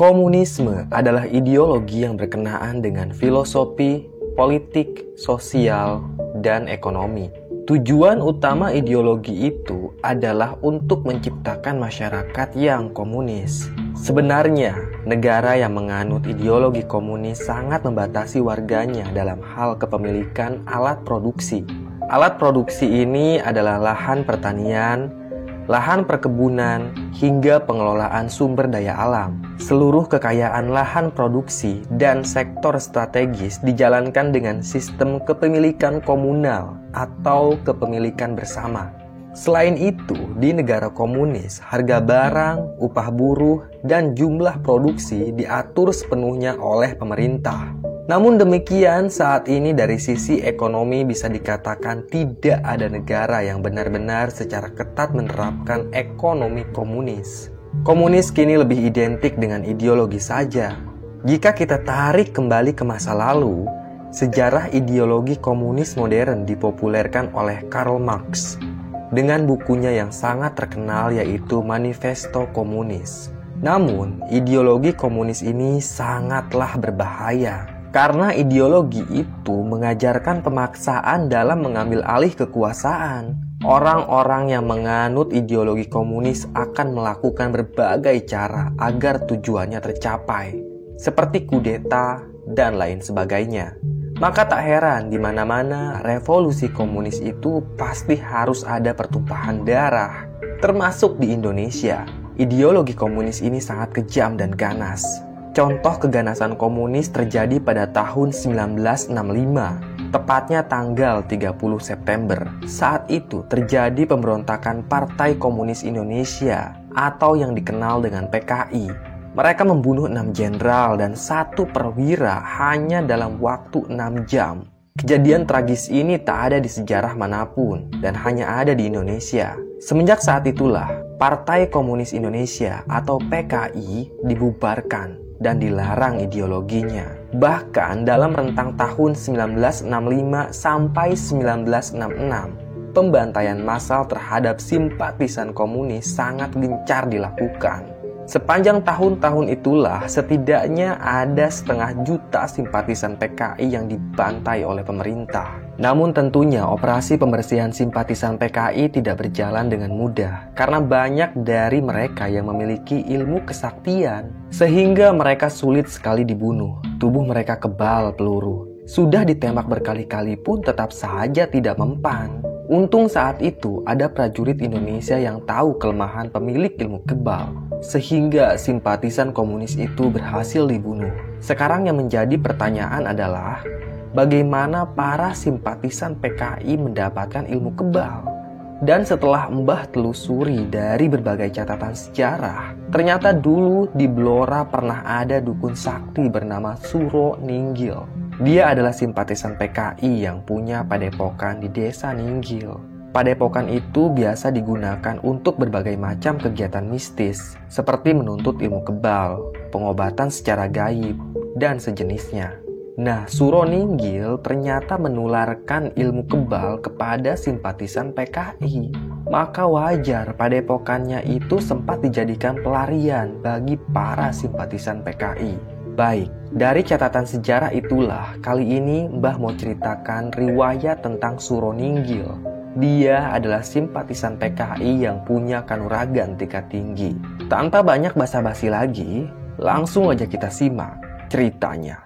Komunisme adalah ideologi yang berkenaan dengan filosofi, politik, sosial, dan ekonomi. Tujuan utama ideologi itu adalah untuk menciptakan masyarakat yang komunis. Sebenarnya, negara yang menganut ideologi komunis sangat membatasi warganya dalam hal kepemilikan alat produksi. Alat produksi ini adalah lahan pertanian, lahan perkebunan, hingga pengelolaan sumber daya alam. Seluruh kekayaan lahan produksi dan sektor strategis dijalankan dengan sistem kepemilikan komunal atau kepemilikan bersama. Selain itu, di negara komunis, harga barang, upah buruh, dan jumlah produksi diatur sepenuhnya oleh pemerintah. Namun demikian, saat ini dari sisi ekonomi bisa dikatakan tidak ada negara yang benar-benar secara ketat menerapkan ekonomi komunis. Komunis kini lebih identik dengan ideologi saja. Jika kita tarik kembali ke masa lalu, sejarah ideologi komunis modern dipopulerkan oleh Karl Marx dengan bukunya yang sangat terkenal yaitu Manifesto Komunis. Namun, ideologi komunis ini sangatlah berbahaya. Karena ideologi itu mengajarkan pemaksaan dalam mengambil alih kekuasaan. Orang-orang yang menganut ideologi komunis akan melakukan berbagai cara agar tujuannya tercapai, seperti kudeta dan lain sebagainya. Maka tak heran di mana-mana revolusi komunis itu pasti harus ada pertumpahan darah, termasuk di Indonesia. Ideologi komunis ini sangat kejam dan ganas. Contoh keganasan komunis terjadi pada tahun 1965, tepatnya tanggal 30 September. Saat itu terjadi pemberontakan Partai Komunis Indonesia atau yang dikenal dengan PKI. Mereka membunuh 6 jenderal dan 1 perwira hanya dalam waktu 6 jam. Kejadian tragis ini tak ada di sejarah manapun dan hanya ada di Indonesia. Semenjak saat itulah, Partai Komunis Indonesia atau PKI dibubarkan dan dilarang ideologinya. Bahkan dalam rentang tahun 1965 sampai 1966, pembantaian massal terhadap simpatisan komunis sangat gencar dilakukan. Sepanjang tahun-tahun itulah setidaknya ada 500.000 simpatisan PKI yang dibantai oleh pemerintah. Namun tentunya operasi pembersihan simpatisan PKI tidak berjalan dengan mudah karena banyak dari mereka yang memiliki ilmu kesaktian sehingga mereka sulit sekali dibunuh. Tubuh mereka kebal peluru. Sudah ditembak berkali-kali pun tetap saja tidak mempan. Untung saat itu ada prajurit Indonesia yang tahu kelemahan pemilik ilmu kebal, sehingga simpatisan komunis itu berhasil dibunuh. Sekarang yang menjadi pertanyaan adalah, bagaimana para simpatisan PKI mendapatkan ilmu kebal? Dan setelah Mbah telusuri dari berbagai catatan sejarah, ternyata dulu di Blora pernah ada dukun sakti bernama Suro Ninggil. Dia adalah simpatisan PKI yang punya padepokan di desa Ninggil. Padepokan itu biasa digunakan untuk berbagai macam kegiatan mistis, seperti menuntut ilmu kebal, pengobatan secara gaib, dan sejenisnya. Nah, Suro Ninggil ternyata menularkan ilmu kebal kepada simpatisan PKI. Maka wajar padepokannya itu sempat dijadikan pelarian bagi para simpatisan PKI. Baik, dari catatan sejarah itulah kali ini Mbah mau ceritakan riwayat tentang Suro Ninggil. Dia adalah simpatisan PKI yang punya kanuragan tingkat tinggi. Tanpa banyak basa-basi lagi, langsung aja kita simak ceritanya.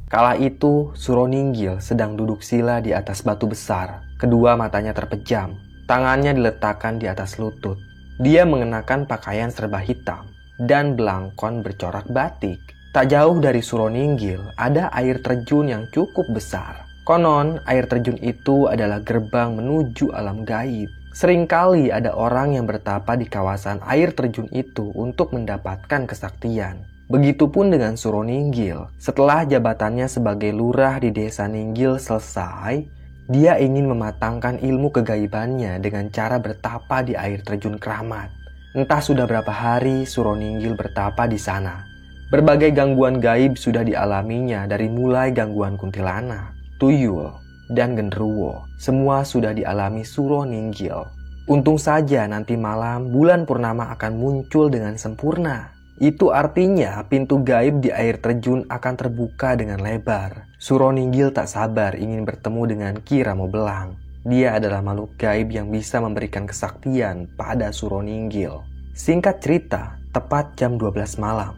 Kala itu, Suro Ninggil sedang duduk sila di atas batu besar. Kedua matanya terpejam, tangannya diletakkan di atas lutut. Dia mengenakan pakaian serba hitam dan belangkon bercorak batik. Tak jauh dari Suro Ninggil ada air terjun yang cukup besar. Konon, air terjun itu adalah gerbang menuju alam gaib. Seringkali ada orang yang bertapa di kawasan air terjun itu untuk mendapatkan kesaktian. Begitupun dengan Suro Ninggil. Setelah jabatannya sebagai lurah di desa Ninggil selesai, dia ingin mematangkan ilmu kegaibannya dengan cara bertapa di air terjun Keramat. Entah sudah berapa hari Suro Ninggil bertapa di sana. Berbagai gangguan gaib sudah dialaminya dari mulai gangguan kuntilanak, tuyul, dan genderuwo. Semua sudah dialami Suro Ninggil. Untung saja nanti malam bulan purnama akan muncul dengan sempurna. Itu artinya pintu gaib di air terjun akan terbuka dengan lebar. Suroninggil tak sabar ingin bertemu dengan Ki Ramobelang. Dia adalah makhluk gaib yang bisa memberikan kesaktian pada Suroninggil. Singkat cerita, tepat jam 12 malam,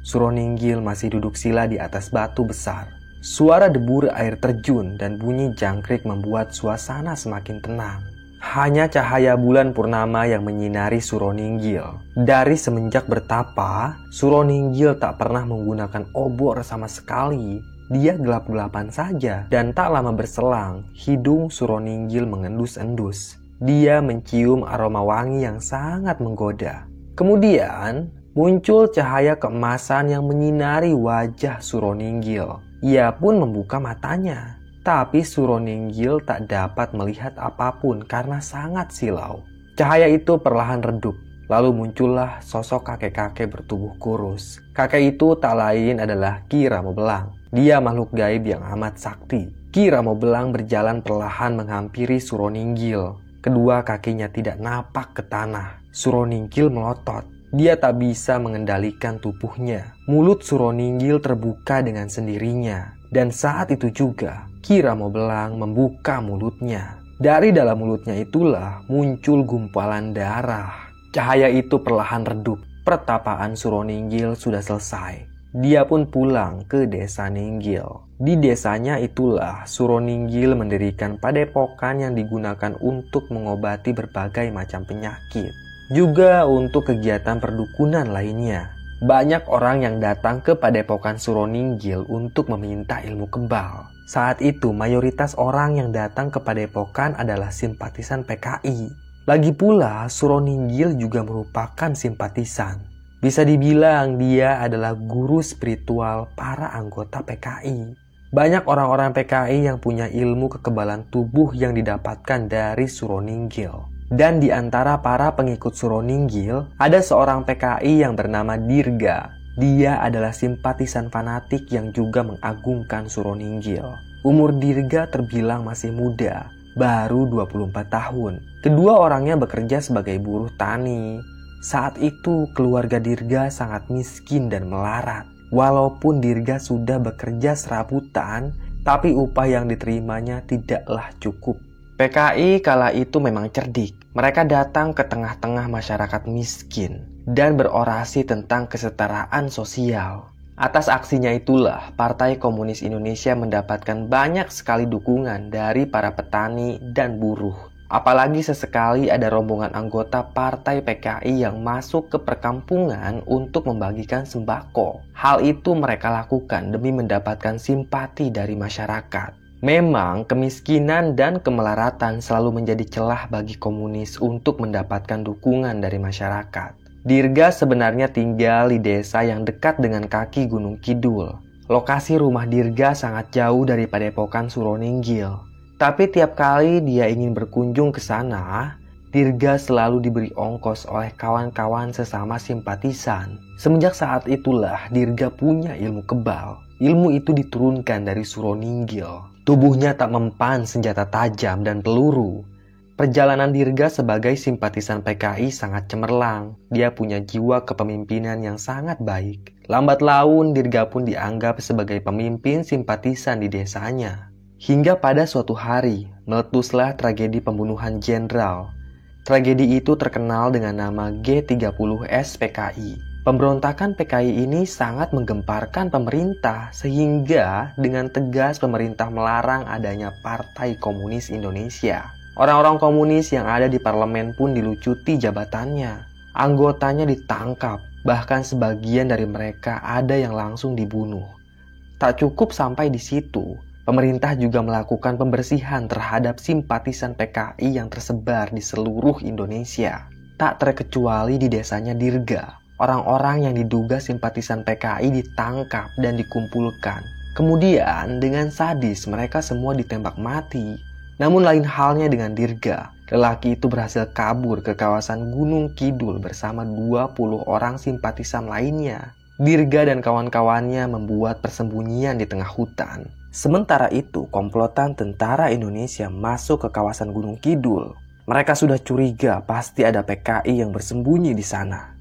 Suroninggil masih duduk sila di atas batu besar. Suara debur air terjun dan bunyi jangkrik membuat suasana semakin tenang. Hanya cahaya bulan purnama yang menyinari Suroninggil. Dari semenjak bertapa, Suroninggil tak pernah menggunakan obor sama sekali. Dia gelap-gelapan saja, dan tak lama berselang, hidung Suroninggil mengendus-endus. Dia mencium aroma wangi yang sangat menggoda. Kemudian, muncul cahaya keemasan yang menyinari wajah Suroninggil. Ia pun membuka matanya. Tapi Suroninggil tak dapat melihat apapun karena sangat silau. Cahaya itu perlahan redup. Lalu muncullah sosok kakek-kakek bertubuh kurus. Kakek itu tak lain adalah Ki Ramobelang. Dia makhluk gaib yang amat sakti. Ki Ramobelang berjalan perlahan menghampiri Suroninggil. Kedua kakinya tidak napak ke tanah. Suroninggil melotot. Dia tak bisa mengendalikan tubuhnya. Mulut Suroninggil terbuka dengan sendirinya. Dan saat itu juga, Ki Ramobelang membuka mulutnya. Dari dalam mulutnya itulah muncul gumpalan darah. Cahaya itu perlahan redup. Pertapaan Suroninggil sudah selesai. Dia pun pulang ke desa Ninggil. Di desanya itulah Suroninggil mendirikan padepokan yang digunakan untuk mengobati berbagai macam penyakit. Juga untuk kegiatan perdukunan lainnya. Banyak orang yang datang ke padepokan Suroninggil untuk meminta ilmu kebal. Saat itu mayoritas orang yang datang ke padepokan adalah simpatisan PKI. Lagi pula Suroninggil juga merupakan simpatisan. Bisa dibilang dia adalah guru spiritual para anggota PKI. Banyak orang-orang PKI yang punya ilmu kekebalan tubuh yang didapatkan dari Suroninggil. Dan di antara para pengikut Suroninggil, ada seorang PKI yang bernama Dirga. Dia adalah simpatisan fanatik yang juga mengagungkan Suroninggil. Umur Dirga terbilang masih muda, baru 24 tahun. Kedua orangnya bekerja sebagai buruh tani. Saat itu keluarga Dirga sangat miskin dan melarat. Walaupun Dirga sudah bekerja serabutan, tapi upah yang diterimanya tidaklah cukup. PKI kala itu memang cerdik. Mereka datang ke tengah-tengah masyarakat miskin dan berorasi tentang kesetaraan sosial. Atas aksinya itulah Partai Komunis Indonesia mendapatkan banyak sekali dukungan dari para petani dan buruh. Apalagi sesekali ada rombongan anggota Partai PKI yang masuk ke perkampungan untuk membagikan sembako. Hal itu mereka lakukan demi mendapatkan simpati dari masyarakat. Memang kemiskinan dan kemelaratan selalu menjadi celah bagi komunis untuk mendapatkan dukungan dari masyarakat. Dirga sebenarnya tinggal di desa yang dekat dengan kaki Gunung Kidul. Lokasi rumah Dirga sangat jauh dari padepokan Suroninggil. Tapi tiap kali dia ingin berkunjung ke sana, Dirga selalu diberi ongkos oleh kawan-kawan sesama simpatisan. Semenjak saat itulah Dirga punya ilmu kebal. Ilmu itu diturunkan dari Suroninggil. Tubuhnya tak mempan senjata tajam dan peluru. Perjalanan Dirga sebagai simpatisan PKI sangat cemerlang. Dia punya jiwa kepemimpinan yang sangat baik. Lambat laun Dirga pun dianggap sebagai pemimpin simpatisan di desanya. Hingga pada suatu hari, meletuslah tragedi pembunuhan jenderal. Tragedi itu terkenal dengan nama G30S PKI. Pemberontakan PKI ini sangat menggemparkan pemerintah sehingga dengan tegas pemerintah melarang adanya Partai Komunis Indonesia. Orang-orang komunis yang ada di parlemen pun dilucuti jabatannya. Anggotanya ditangkap, bahkan sebagian dari mereka ada yang langsung dibunuh. Tak cukup sampai di situ, pemerintah juga melakukan pembersihan terhadap simpatisan PKI yang tersebar di seluruh Indonesia. Tak terkecuali di desanya Dirga. Orang-orang yang diduga simpatisan PKI ditangkap dan dikumpulkan. Kemudian dengan sadis mereka semua ditembak mati. Namun lain halnya dengan Dirga. Lelaki itu berhasil kabur ke kawasan Gunung Kidul bersama 20 orang simpatisan lainnya. Dirga dan kawan-kawannya membuat persembunyian di tengah hutan. Sementara itu komplotan tentara Indonesia masuk ke kawasan Gunung Kidul. Mereka sudah curiga pasti ada PKI yang bersembunyi di sana.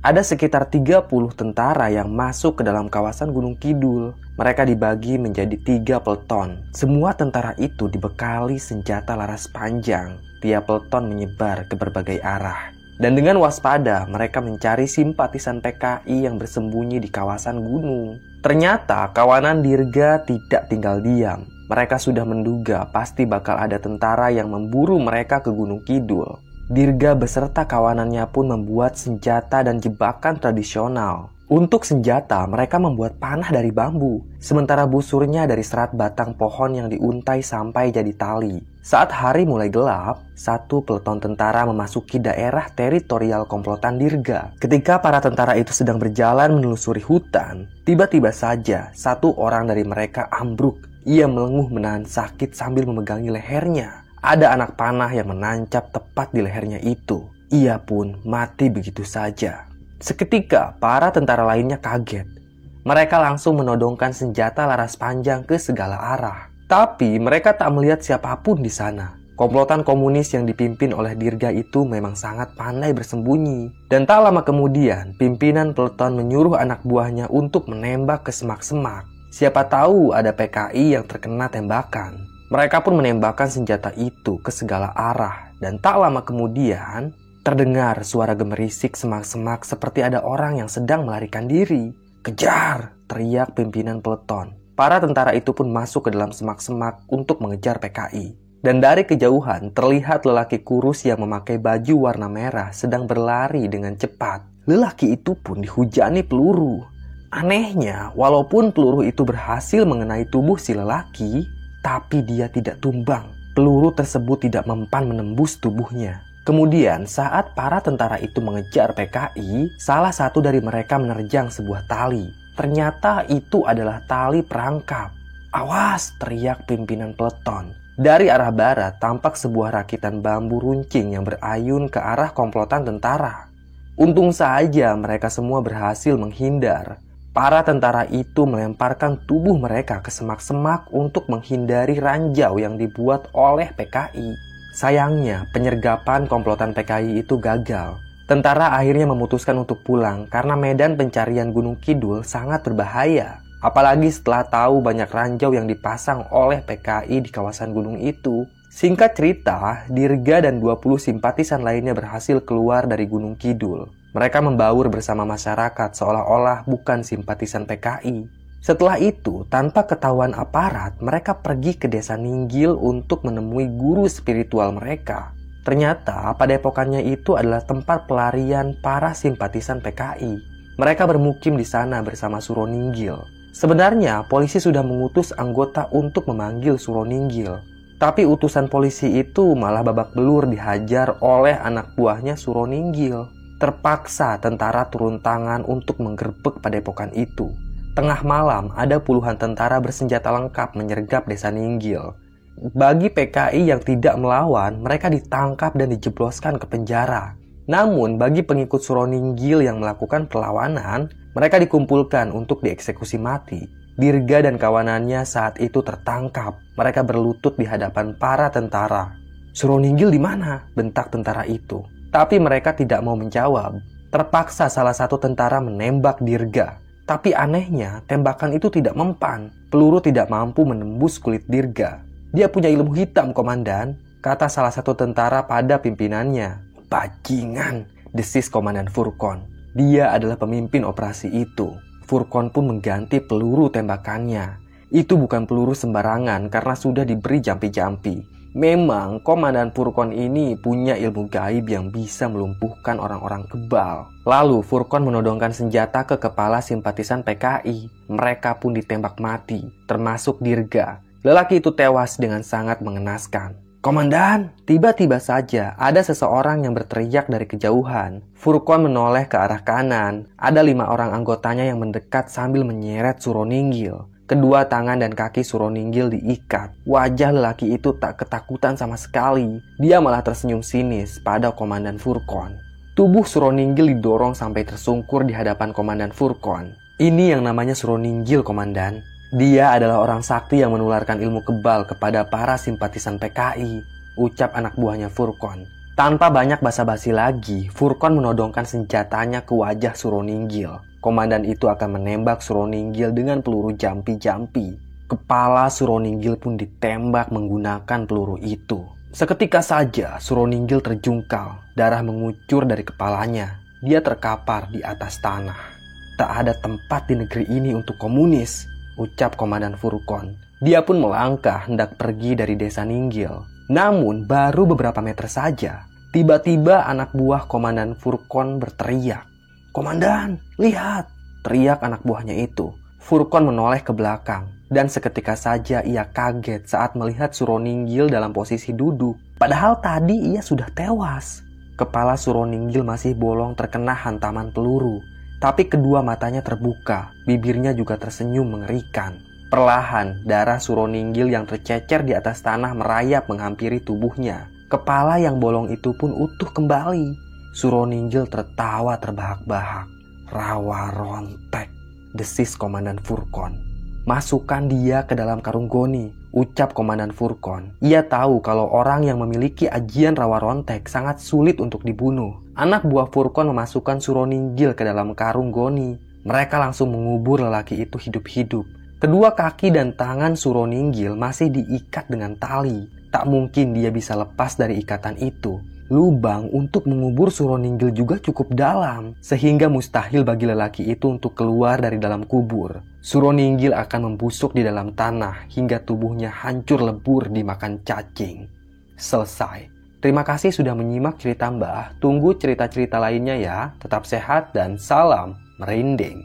Ada sekitar 30 tentara yang masuk ke dalam kawasan Gunung Kidul. Mereka dibagi menjadi 3 peleton. Semua tentara itu dibekali senjata laras panjang. Tiap peleton menyebar ke berbagai arah. Dan dengan waspada, mereka mencari simpatisan PKI yang bersembunyi di kawasan gunung. Ternyata kawanan Dirga tidak tinggal diam. Mereka sudah menduga pasti bakal ada tentara yang memburu mereka ke Gunung Kidul. Dirga beserta kawanannya pun membuat senjata dan jebakan tradisional. Untuk senjata, mereka membuat panah dari bambu, sementara busurnya dari serat batang pohon yang diuntai sampai jadi tali. Saat hari mulai gelap, satu peleton tentara memasuki daerah teritorial komplotan Dirga. Ketika para tentara itu sedang berjalan menelusuri hutan, tiba-tiba saja satu orang dari mereka ambruk. Ia melenguh menahan sakit sambil memegangi lehernya. Ada anak panah yang menancap tepat di lehernya itu. Ia pun mati begitu saja. Seketika, para tentara lainnya kaget. Mereka langsung menodongkan senjata laras panjang ke segala arah. Tapi mereka tak melihat siapapun di sana. Komplotan komunis yang dipimpin oleh Dirga itu memang sangat pandai bersembunyi. Dan tak lama kemudian, pimpinan peleton menyuruh anak buahnya untuk menembak ke semak-semak. Siapa tahu ada PKI yang terkena tembakan. Mereka pun menembakkan senjata itu ke segala arah. Dan tak lama kemudian, terdengar suara gemerisik semak-semak seperti ada orang yang sedang melarikan diri. "Kejar!" teriak pimpinan peleton. Para tentara itu pun masuk ke dalam semak-semak untuk mengejar PKI. Dan dari kejauhan terlihat lelaki kurus yang memakai baju warna merah sedang berlari dengan cepat. Lelaki itu pun dihujani peluru. Anehnya, walaupun peluru itu berhasil mengenai tubuh si lelaki, tapi dia tidak tumbang. Peluru tersebut tidak mempan menembus tubuhnya. Kemudian saat para tentara itu mengejar PKI, salah satu dari mereka menerjang sebuah tali. Ternyata itu adalah tali perangkap. "Awas!" teriak pimpinan peleton. Dari arah barat tampak sebuah rakitan bambu runcing yang berayun ke arah komplotan tentara. Untung saja mereka semua berhasil menghindar. Para tentara itu melemparkan tubuh mereka ke semak-semak untuk menghindari ranjau yang dibuat oleh PKI. Sayangnya, penyergapan komplotan PKI itu gagal. Tentara akhirnya memutuskan untuk pulang karena medan pencarian Gunung Kidul sangat berbahaya. Apalagi setelah tahu banyak ranjau yang dipasang oleh PKI di kawasan gunung itu. Singkat cerita, Dirga dan 20 simpatisan lainnya berhasil keluar dari Gunung Kidul. Mereka membaur bersama masyarakat seolah-olah bukan simpatisan PKI. Setelah itu, tanpa ketahuan aparat, mereka pergi ke desa Ninggil untuk menemui guru spiritual mereka. Ternyata, padepokannya itu adalah tempat pelarian para simpatisan PKI. Mereka bermukim di sana bersama Suro Ninggil. Sebenarnya, polisi sudah mengutus anggota untuk memanggil Suro Ninggil. Tapi utusan polisi itu malah babak belur dihajar oleh anak buahnya Suro Ninggil. Terpaksa tentara turun tangan untuk menggerebek padepokan itu. Tengah malam ada puluhan tentara bersenjata lengkap menyergap desa Ninggil. Bagi PKI yang tidak melawan, mereka ditangkap dan dijebloskan ke penjara. Namun bagi pengikut Suro Ninggil yang melakukan perlawanan, mereka dikumpulkan untuk dieksekusi mati. Dirga dan kawanannya saat itu tertangkap. Mereka berlutut di hadapan para tentara. "Suro Ninggil di mana?" bentak tentara itu. Tapi mereka tidak mau menjawab. Terpaksa salah satu tentara menembak Dirga. Tapi anehnya, tembakan itu tidak mempan. Peluru tidak mampu menembus kulit Dirga. "Dia punya ilmu hitam, komandan," kata salah satu tentara pada pimpinannya. "Bajingan," desis Komandan Furkon. Dia adalah pemimpin operasi itu. Furkon pun mengganti peluru tembakannya. Itu bukan peluru sembarangan karena sudah diberi jampi-jampi. Memang Komandan Furkon ini punya ilmu gaib yang bisa melumpuhkan orang-orang kebal. Lalu Furkon menodongkan senjata ke kepala simpatisan PKI. Mereka pun ditembak mati, termasuk Dirga. Lelaki itu tewas dengan sangat mengenaskan. "Komandan!" Tiba-tiba saja ada seseorang yang berteriak dari kejauhan. Furkon menoleh ke arah kanan. Ada 5 orang anggotanya yang mendekat sambil menyeret Suro Ninggil. Kedua tangan dan kaki Suro Ninggil diikat. Wajah lelaki itu tak ketakutan sama sekali. Dia malah tersenyum sinis pada Komandan Furkon. Tubuh Suro Ninggil didorong sampai tersungkur di hadapan Komandan Furkon. "Ini yang namanya Suro Ninggil, komandan. Dia adalah orang sakti yang menularkan ilmu kebal kepada para simpatisan PKI," ucap anak buahnya Furkon. Tanpa banyak basa-basi lagi, Furqon menodongkan senjatanya ke wajah Suroninggil. Komandan itu akan menembak Suroninggil dengan peluru jampi-jampi. Kepala Suroninggil pun ditembak menggunakan peluru itu. Seketika saja Suroninggil terjungkal, darah mengucur dari kepalanya. Dia terkapar di atas tanah. Tak ada tempat di negeri ini untuk komunis, ucap Komandan Furqon. Dia pun melangkah hendak pergi dari desa Ninggil. Namun baru beberapa meter saja, tiba-tiba anak buah Komandan Furqon berteriak. "Komandan, lihat!" teriak anak buahnya itu. Furqon menoleh ke belakang, dan seketika saja ia kaget saat melihat Suroninggil dalam posisi duduk. Padahal tadi ia sudah tewas. Kepala Suroninggil masih bolong terkena hantaman peluru, tapi kedua matanya terbuka, bibirnya juga tersenyum mengerikan. Perlahan, darah Suroninggil yang tercecer di atas tanah merayap menghampiri tubuhnya. Kepala yang bolong itu pun utuh kembali. Suroninggil tertawa terbahak-bahak. "Rawa rontek," desis Komandan Furqon. "Masukkan dia ke dalam karung goni," ucap Komandan Furqon. Ia tahu kalau orang yang memiliki ajian rawa rontek sangat sulit untuk dibunuh. Anak buah Furqon memasukkan Suroninggil ke dalam karung goni. Mereka langsung mengubur lelaki itu hidup-hidup. Kedua kaki dan tangan Suroninggil masih diikat dengan tali. Tak mungkin dia bisa lepas dari ikatan itu. Lubang untuk mengubur Suroninggil juga cukup dalam, sehingga mustahil bagi lelaki itu untuk keluar dari dalam kubur. Suroninggil akan membusuk di dalam tanah hingga tubuhnya hancur lebur dimakan cacing. Selesai. Terima kasih sudah menyimak cerita Mbah. Tunggu cerita-cerita lainnya ya. Tetap sehat dan salam merinding.